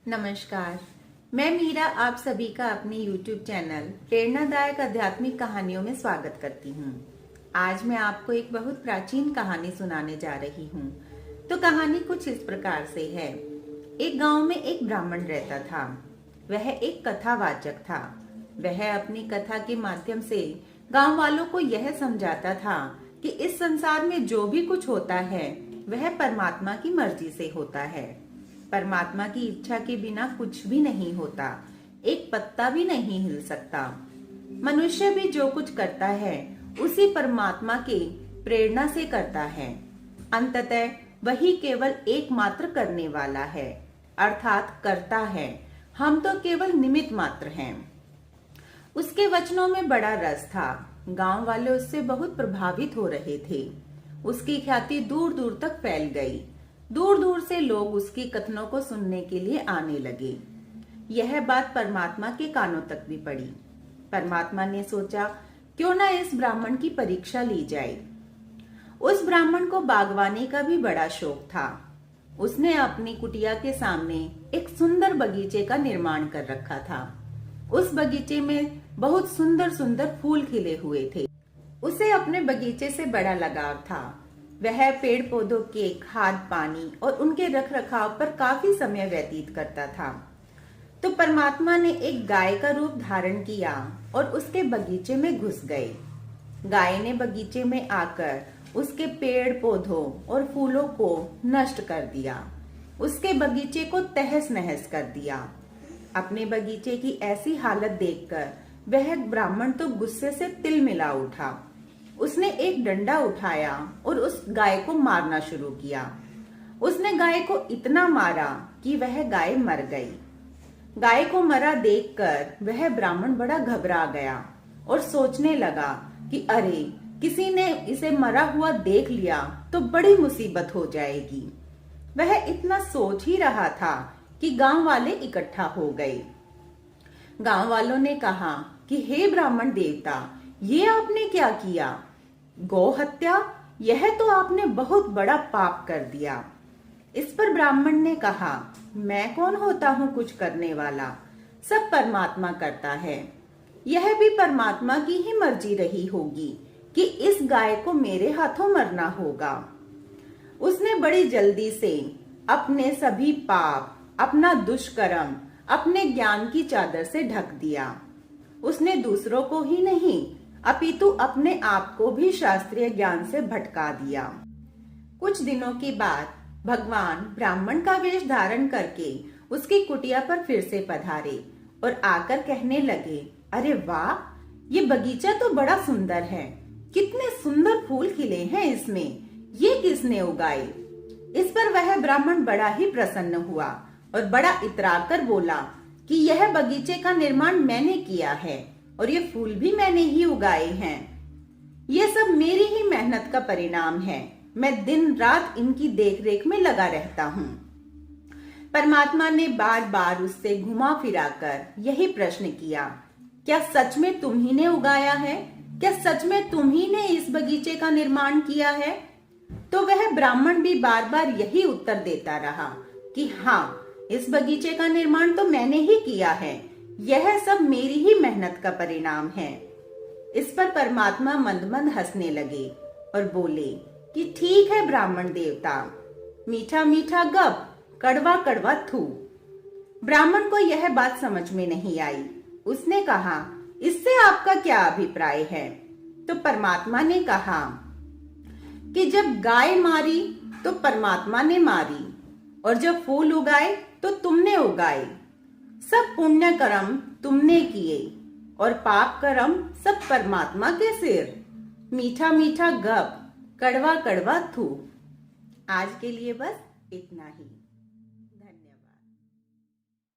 नमस्कार। मैं मीरा आप सभी का अपने YouTube चैनल प्रेरणादायक आध्यात्मिक कहानियों में स्वागत करती हूँ। आज मैं आपको एक बहुत प्राचीन कहानी सुनाने जा रही हूँ। तो कहानी कुछ इस प्रकार से है। एक गांव में एक ब्राह्मण रहता था। वह एक कथावाचक था। वह अपनी कथा के माध्यम से गांव वालों को यह समझाता था कि इस संसार में जो भी कुछ होता है वह परमात्मा की मर्जी से होता है। परमात्मा की इच्छा के बिना कुछ भी नहीं होता, एक पत्ता भी नहीं हिल सकता। मनुष्य भी जो कुछ करता है उसी परमात्मा के प्रेरणा से करता है। अंततः वही केवल एकमात्र करने वाला है, अर्थात करता है। हम तो केवल निमित्त मात्र हैं। उसके वचनों में बड़ा रस था। गांव वाले उससे बहुत प्रभावित हो रहे थे। उसकी ख्याति दूर दूर तक फैल गई। दूर दूर से लोग उसकी कथनों को सुनने के लिए आने लगे। यह बात परमात्मा के कानों तक भी पड़ी। परमात्मा ने सोचा, क्यों ना इस ब्राह्मण की परीक्षा ली जाए। उस ब्राह्मण को बागवानी का भी बड़ा शौक था। उसने अपनी कुटिया के सामने एक सुंदर बगीचे का निर्माण कर रखा था। उस बगीचे में बहुत सुंदर सुंदर फूल खिले हुए थे। उसे अपने बगीचे से बड़ा लगाव था। वह पेड़ पौधों के खाद पानी और उनके रख रखाव पर काफी समय व्यतीत करता था। तो परमात्मा ने एक गाय का रूप धारण किया और उसके बगीचे में घुस गए। गाय ने बगीचे में आकर उसके पेड़ पौधों और फूलों को नष्ट कर दिया। उसके बगीचे को तहस नहस कर दिया। अपने बगीचे की ऐसी हालत देखकर वह ब्राह्मण तो गुस्से से तिलमिला उठा। उसने एक डंडा उठाया और उस गाय को मारना शुरू किया। उसने गाय को इतना मारा कि वह गाय मर गई। गाय को मरा देखकर वह ब्राह्मण बड़ा घबरा गया और सोचने लगा कि अरे, किसी ने इसे मरा हुआ देख लिया तो बड़ी मुसीबत हो जाएगी। वह इतना सोच ही रहा था कि गांव वाले इकट्ठा हो गए। गांव वालों ने कहा कि हे ब्राह्मण देवता, ये आपने क्या किया? गौ हत्या, यह तो आपने बहुत बड़ा पाप कर दिया। इस पर ब्राह्मण ने कहा, मैं कौन होता हूँ कुछ करने वाला? सब परमात्मा करता है। यह भी परमात्मा की ही मर्जी रही होगी कि इस गाय को मेरे हाथों मरना होगा। उसने बड़ी जल्दी से अपने सभी पाप, अपना दुष्कर्म अपने ज्ञान की चादर से ढक दिया। उसने दूसरों को ही नहीं अपितु अपने आप को भी शास्त्रीय ज्ञान से भटका दिया। कुछ दिनों के बाद भगवान ब्राह्मण का वेश धारण करके उसकी कुटिया पर फिर से पधारे और आकर कहने लगे, अरे वाह, ये बगीचा तो बड़ा सुंदर है। कितने सुंदर फूल खिले हैं इसमें। ये किसने उगाए? इस पर वह ब्राह्मण बड़ा ही प्रसन्न हुआ और बड़ा इतराकर बोला कि यह बगीचे का निर्माण मैंने किया है और ये फूल भी मैंने ही उगाए हैं। ये सब मेरी ही मेहनत का परिणाम है। मैं दिन रात इनकी देखरेख में लगा रहता हूँ। परमात्मा ने बार बार उससे घुमा फिराकर यही प्रश्न किया, क्या सच में तुम ही ने उगाया है? क्या सच में तुम ही ने इस बगीचे का निर्माण किया है? तो वह ब्राह्मण भी बार बार यही उत्तर देता रहा कि हाँ, इस बगीचे का निर्माण तो मैंने ही किया है। यह सब मेरी ही मेहनत का परिणाम है। इस पर परमात्मा मंद मंद हंसने लगे और बोले कि ठीक है ब्राह्मण देवता, मीठा मीठा गप, कड़वा कड़वा थू। ब्राह्मण को यह बात समझ में नहीं आई। उसने कहा, इससे आपका क्या अभिप्राय है? तो परमात्मा ने कहा कि जब गाय मारी तो परमात्मा ने मारी और जब फूल उगाए तो तुमने उगाए। सब पुण्य कर्म तुमने किए और पाप कर्म सब परमात्मा के सिर। मीठा मीठा गप, कड़वा कड़वा थू। आज के लिए बस इतना ही।